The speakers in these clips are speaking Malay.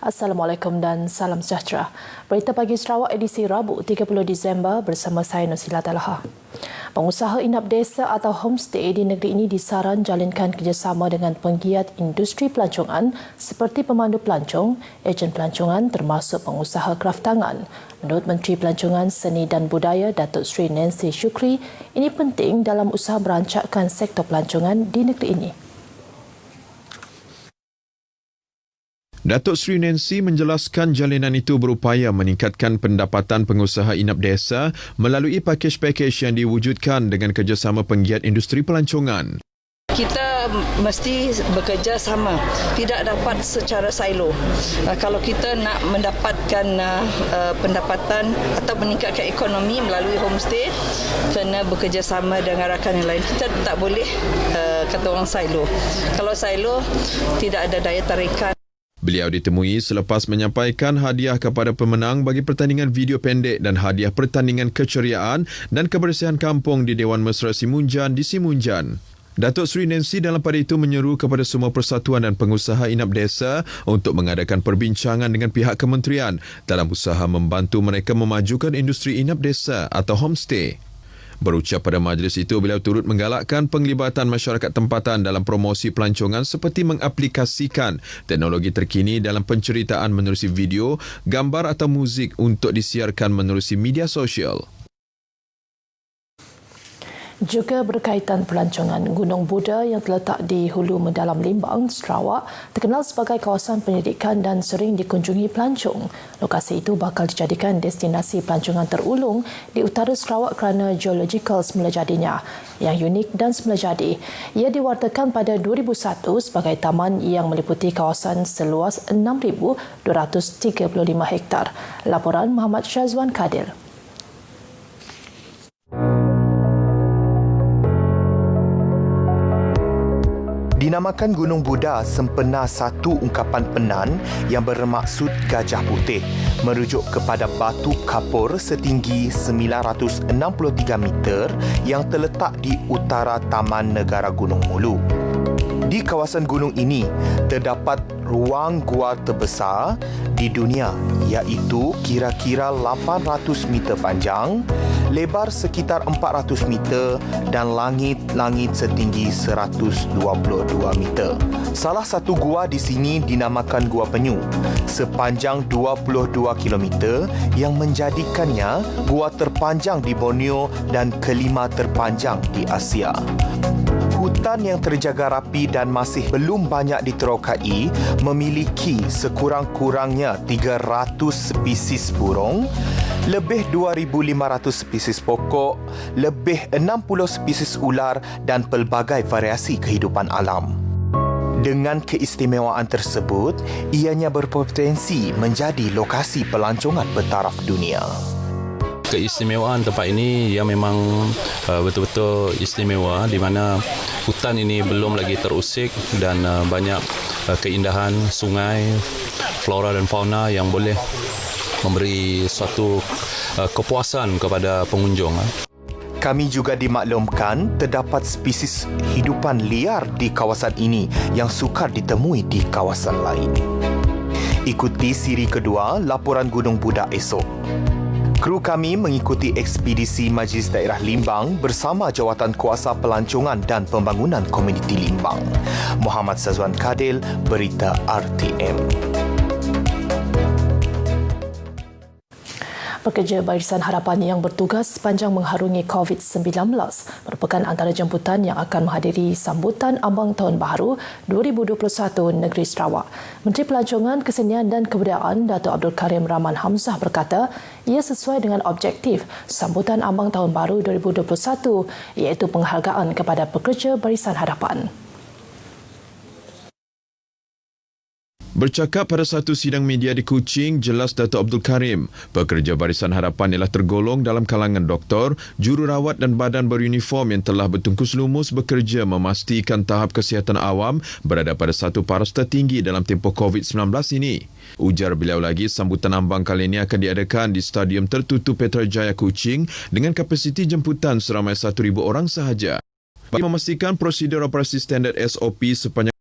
Assalamualaikum dan salam sejahtera. Berita Pagi Sarawak edisi Rabu 30 Disember bersama saya Nusila Talaha. Pengusaha inap desa atau homestay di negeri ini disaran jalinkan kerjasama dengan penggiat industri pelancongan seperti pemandu pelancong, ejen pelancongan termasuk pengusaha kraftangan. Menurut Menteri Pelancongan, Seni dan Budaya Datuk Seri Nancy Shukri, ini penting dalam usaha merancakkan sektor pelancongan di negeri ini. Datuk Seri Nancy menjelaskan jalinan itu berupaya meningkatkan pendapatan pengusaha inap desa melalui pakej-pakej yang diwujudkan dengan kerjasama penggiat industri pelancongan. Kita mesti bekerja sama, tidak dapat secara silo. Kalau kita nak mendapatkan pendapatan atau meningkatkan ekonomi melalui homestay, kena bekerja sama dengan rakan yang lain. Kita tak boleh kata orang silo. Kalau silo, tidak ada daya tarikan. Beliau ditemui selepas menyampaikan hadiah kepada pemenang bagi pertandingan video pendek dan hadiah pertandingan keceriaan dan kebersihan kampung di Dewan Mesra Simunjan di Simunjan. Datuk Seri Nancy dalam pada itu menyeru kepada semua persatuan dan pengusaha inap desa untuk mengadakan perbincangan dengan pihak kementerian dalam usaha membantu mereka memajukan industri inap desa atau homestay. Berucap pada majlis itu, beliau turut menggalakkan penglibatan masyarakat tempatan dalam promosi pelancongan seperti mengaplikasikan teknologi terkini dalam penceritaan menerusi video, gambar atau muzik untuk disiarkan menerusi media sosial. Juga berkaitan pelancongan, Gunung Buda yang terletak di Hulu Mendalam Limbang, Sarawak, terkenal sebagai kawasan pendidikan dan sering dikunjungi pelancong. Lokasi itu bakal dijadikan destinasi pelancongan terulung di utara Sarawak kerana geological semula jadinya yang unik dan semula jadi. Ia diwartakan pada 2001 sebagai taman yang meliputi kawasan seluas 6,235 hektar. Laporan Muhammad Syazwan Kadil. Dinamakan Gunung Buda sempena satu ungkapan penan yang bermaksud gajah putih, merujuk kepada batu kapur setinggi 963 meter yang terletak di utara Taman Negara Gunung Mulu. Di kawasan gunung ini terdapat ruang gua terbesar di dunia, iaitu kira-kira 800 meter panjang, lebar sekitar 400 meter dan langit-langit setinggi 122 meter. Salah satu gua di sini dinamakan Gua Penyu, sepanjang 22 kilometer yang menjadikannya gua terpanjang di Borneo dan kelima terpanjang di Asia. Hutan yang terjaga rapi dan masih belum banyak diterokai memiliki sekurang-kurangnya 300 spesies burung, lebih 2,500 spesies pokok, lebih 60 spesies ular dan pelbagai variasi kehidupan alam. Dengan keistimewaan tersebut, ianya berpotensi menjadi lokasi pelancongan bertaraf dunia. Keistimewaan tempat ini ia memang betul-betul istimewa, di mana hutan ini belum lagi terusik dan banyak keindahan sungai, flora dan fauna yang boleh memberi suatu kepuasan kepada pengunjung. Kami juga dimaklumkan terdapat spesies hidupan liar di kawasan ini yang sukar ditemui di kawasan lain. Ikuti siri kedua laporan Gunung Buda esok. Kru kami mengikuti ekspedisi Majlis Daerah Limbang bersama Jawatan Kuasa Pelancongan dan Pembangunan Komuniti Limbang. Muhammad Syazwan Kadil, Berita RTM. Pekerja Barisan Harapan yang bertugas sepanjang mengharungi COVID-19 merupakan antara jemputan yang akan menghadiri sambutan Ambang Tahun Baharu 2021 Negeri Sarawak. Menteri Pelancongan, Kesenian dan Kebudayaan Datuk Abdul Karim Rahman Hamzah berkata, ia sesuai dengan objektif sambutan Ambang Tahun Baharu 2021 iaitu penghargaan kepada pekerja Barisan Harapan. Bercakap pada satu sidang media di Kuching, jelas Datuk Abdul Karim, pekerja Barisan Harapan ialah tergolong dalam kalangan doktor, jururawat dan badan beruniform yang telah bertungkus lumus bekerja memastikan tahap kesihatan awam berada pada satu paras tertinggi dalam tempoh COVID-19 ini. Ujar beliau lagi, sambutan ambang kali ini akan diadakan di Stadium Tertutup Petrajaya Kuching dengan kapasiti jemputan seramai 1,000 orang sahaja. Bagi memastikan prosedur operasi standard SOP sepanjang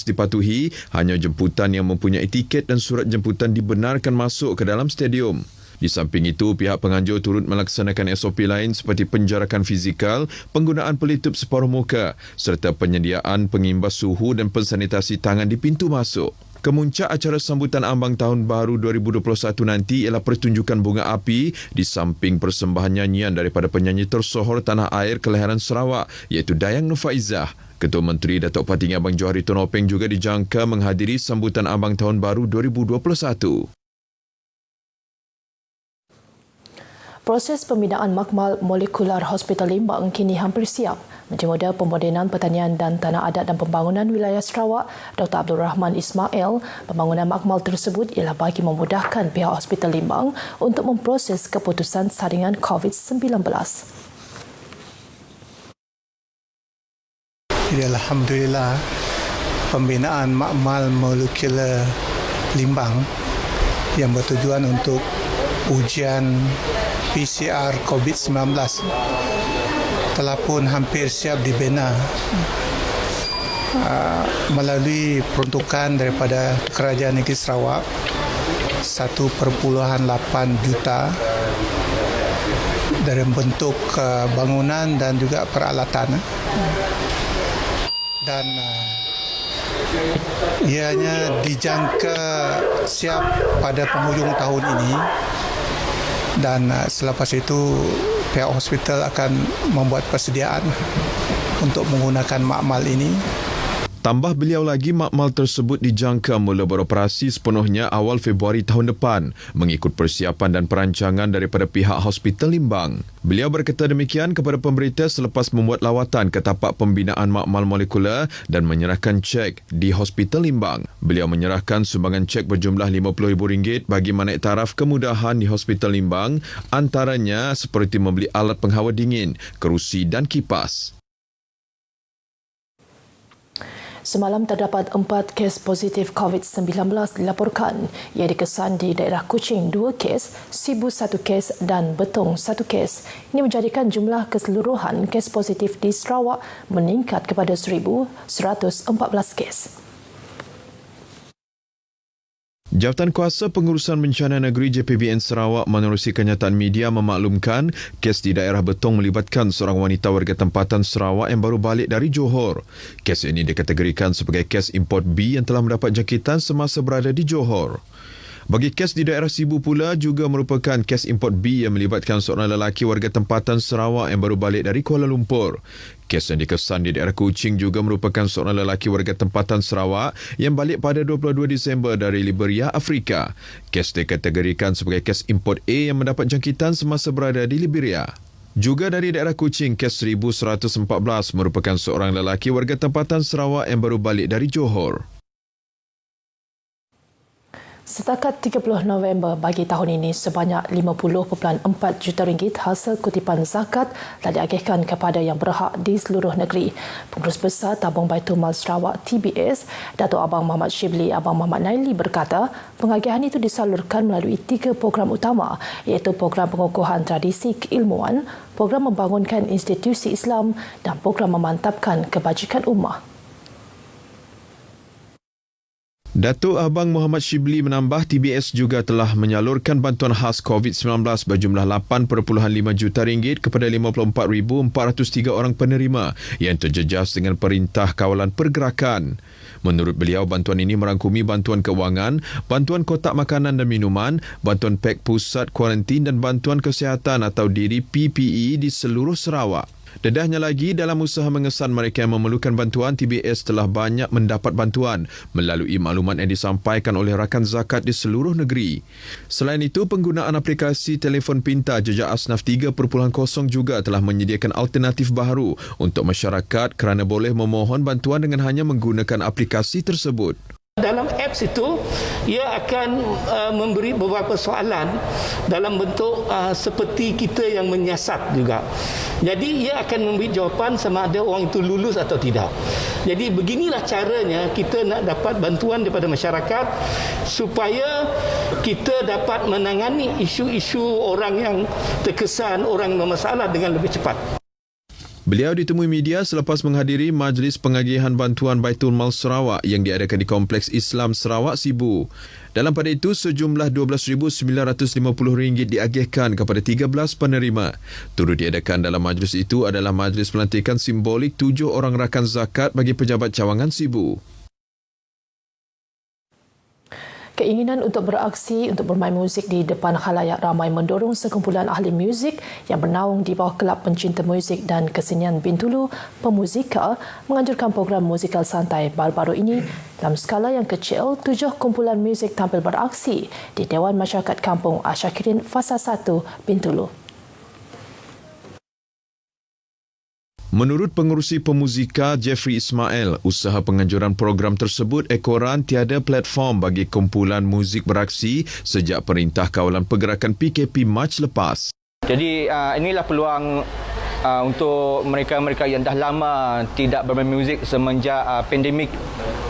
dipatuhi, hanya jemputan yang mempunyai tiket dan surat jemputan dibenarkan masuk ke dalam stadium. Di samping itu, pihak penganjur turut melaksanakan SOP lain seperti penjarakan fizikal, penggunaan pelitup separuh muka serta penyediaan pengimbas suhu dan pensanitasi tangan di pintu masuk. Kemuncak acara sambutan ambang Tahun Baru 2021 nanti ialah pertunjukan bunga api di samping persembahan nyanyian daripada penyanyi tersohor tanah air kelahiran Sarawak iaitu Dayang Nufaizah. Ketua Menteri Datuk Patinggi Abang Johari Tonopeng juga dijangka menghadiri sambutan ambang Tahun Baru 2021. Proses pembinaan makmal molekular Hospital Limbang kini hampir siap. Menteri Muda Pemodenan Pertanian dan Tanah Adat dan Pembangunan Wilayah Sarawak, Dr. Abdul Rahman Ismail, pembangunan makmal tersebut ialah bagi memudahkan pihak Hospital Limbang untuk memproses keputusan saringan COVID-19. Jadi alhamdulillah pembinaan makmal molekular Limbang yang bertujuan untuk ujian PCR COVID-19 telah pun hampir siap dibina melalui peruntukan daripada Kerajaan Negeri Sarawak 1.8 juta dari bentuk bangunan dan juga peralatan, dan ianya dijangka siap pada penghujung tahun ini, dan selepas itu pihak hospital akan membuat persediaan untuk menggunakan makmal ini. Tambah beliau lagi, makmal tersebut dijangka mula beroperasi sepenuhnya awal Februari tahun depan mengikut persiapan dan perancangan daripada pihak Hospital Limbang. Beliau berkata demikian kepada pemberita selepas membuat lawatan ke tapak pembinaan makmal molekular dan menyerahkan cek di Hospital Limbang. Beliau menyerahkan sumbangan cek berjumlah RM50,000 bagi menaik taraf kemudahan di Hospital Limbang, antaranya seperti membeli alat penghawa dingin, kerusi dan kipas. Semalam terdapat 4 kes positif COVID-19 dilaporkan. Ia dikesan di daerah Kuching 2 kes, Sibu 1 kes dan Betong 1 kes. Ini menjadikan jumlah keseluruhan kes positif di Sarawak meningkat kepada 1,114 kes. Jabatan Kuasa Pengurusan Bencana Negeri JPBN Sarawak menerusi kenyataan media memaklumkan kes di daerah Betong melibatkan seorang wanita warga tempatan Sarawak yang baru balik dari Johor. Kes ini dikategorikan sebagai kes import B yang telah mendapat jangkitan semasa berada di Johor. Bagi kes di daerah Sibu pula juga merupakan kes import B yang melibatkan seorang lelaki warga tempatan Sarawak yang baru balik dari Kuala Lumpur. Kes yang dikesan di daerah Kuching juga merupakan seorang lelaki warga tempatan Sarawak yang balik pada 22 Disember dari Liberia, Afrika. Kes dikategorikan sebagai kes import A yang mendapat jangkitan semasa berada di Liberia. Juga dari daerah Kuching, kes 1114 merupakan seorang lelaki warga tempatan Sarawak yang baru balik dari Johor. Setakat 30 November bagi tahun ini, sebanyak 50.4 juta ringgit hasil kutipan zakat telah diagihkan kepada yang berhak di seluruh negeri. Pengurus Besar Tabung Baitul Mal Sarawak TBS, Datuk Abang Muhammad Shibli Abang Muhammad Naili berkata, pengagihan itu disalurkan melalui 3 program utama, iaitu program pengukuhan tradisi keilmuan, program membangunkan institusi Islam dan program memantapkan kebajikan ummah. Datuk Abang Muhammad Shibli menambah TBS juga telah menyalurkan bantuan khas COVID-19 berjumlah 8.5 juta ringgit kepada 54,403 orang penerima yang terjejas dengan Perintah Kawalan Pergerakan. Menurut beliau, bantuan ini merangkumi bantuan kewangan, bantuan kotak makanan dan minuman, bantuan pek pusat kuarantin dan bantuan kesihatan atau diri PPE di seluruh Sarawak. Dedahnya lagi, dalam usaha mengesan mereka yang memerlukan bantuan, TBS telah banyak mendapat bantuan melalui maklumat yang disampaikan oleh rakan zakat di seluruh negeri. Selain itu, penggunaan aplikasi telefon pintar jejak asnaf 3.0 juga telah menyediakan alternatif baru untuk masyarakat kerana boleh memohon bantuan dengan hanya menggunakan aplikasi tersebut. Dalam apps itu, ia akan memberi beberapa soalan dalam bentuk seperti kita yang menyiasat juga. Jadi, ia akan memberi jawapan sama ada orang itu lulus atau tidak. Jadi, beginilah caranya kita nak dapat bantuan daripada masyarakat supaya kita dapat menangani isu-isu orang yang terkesan, orang yang bermasalah dengan lebih cepat. Beliau ditemui media selepas menghadiri Majlis Pengagihan Bantuan Baitul Mal Sarawak yang diadakan di Kompleks Islam Sarawak Sibu. Dalam pada itu, sejumlah RM12,950 diagihkan kepada 13 penerima. Turut diadakan dalam majlis itu adalah majlis pelantikan simbolik 7 orang rakan zakat bagi pejabat cawangan Sibu. Keinginan untuk beraksi untuk bermain muzik di depan khalayak ramai mendorong sekumpulan ahli muzik yang bernaung di bawah Kelab Pencinta Muzik dan Kesenian Bintulu, Pemuzika, menganjurkan program musikal santai baru-baru ini dalam skala yang kecil. 7 kumpulan muzik tampil beraksi di Dewan Masyarakat Kampung Asyakirin Fasa 1 Bintulu. Menurut pengerusi Pemuzika Jeffrey Ismail, usaha penganjuran program tersebut ekoran tiada platform bagi kumpulan muzik beraksi sejak Perintah Kawalan Pergerakan PKP Mac lepas. Jadi inilah peluang untuk mereka-mereka yang dah lama tidak bermain muzik semenjak pandemik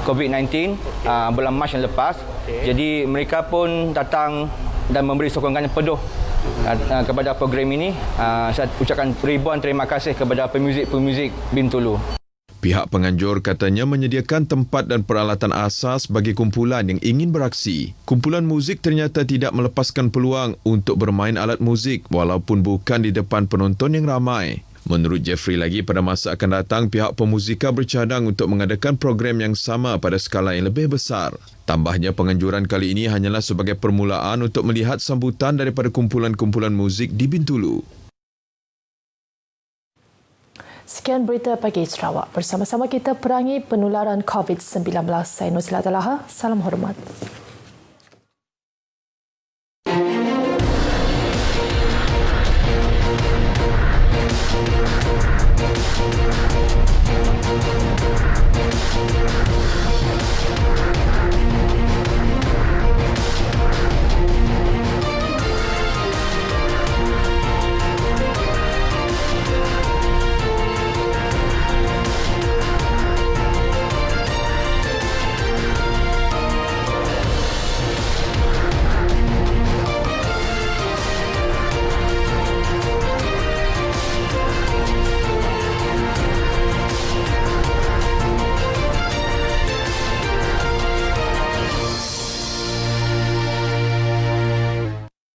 COVID-19 bulan Mac yang lepas. Jadi mereka pun datang dan memberi sokongan yang penuh kepada program ini. Saya ucapkan ribuan terima kasih kepada pemuzik-pemuzik Bintulu. Pihak penganjur katanya menyediakan tempat dan peralatan asas bagi kumpulan yang ingin beraksi. Kumpulan muzik ternyata tidak melepaskan peluang untuk bermain alat muzik walaupun bukan di depan penonton yang ramai. Menurut Jeffrey lagi, pada masa akan datang, pihak Pemuzika bercadang untuk mengadakan program yang sama pada skala yang lebih besar. Tambahnya, penganjuran kali ini hanyalah sebagai permulaan untuk melihat sambutan daripada kumpulan-kumpulan muzik di Bintulu. Sekian berita pagi Sarawak. Bersama-sama kita perangi penularan COVID-19. Saya Nuzila Talaha. Salam hormat.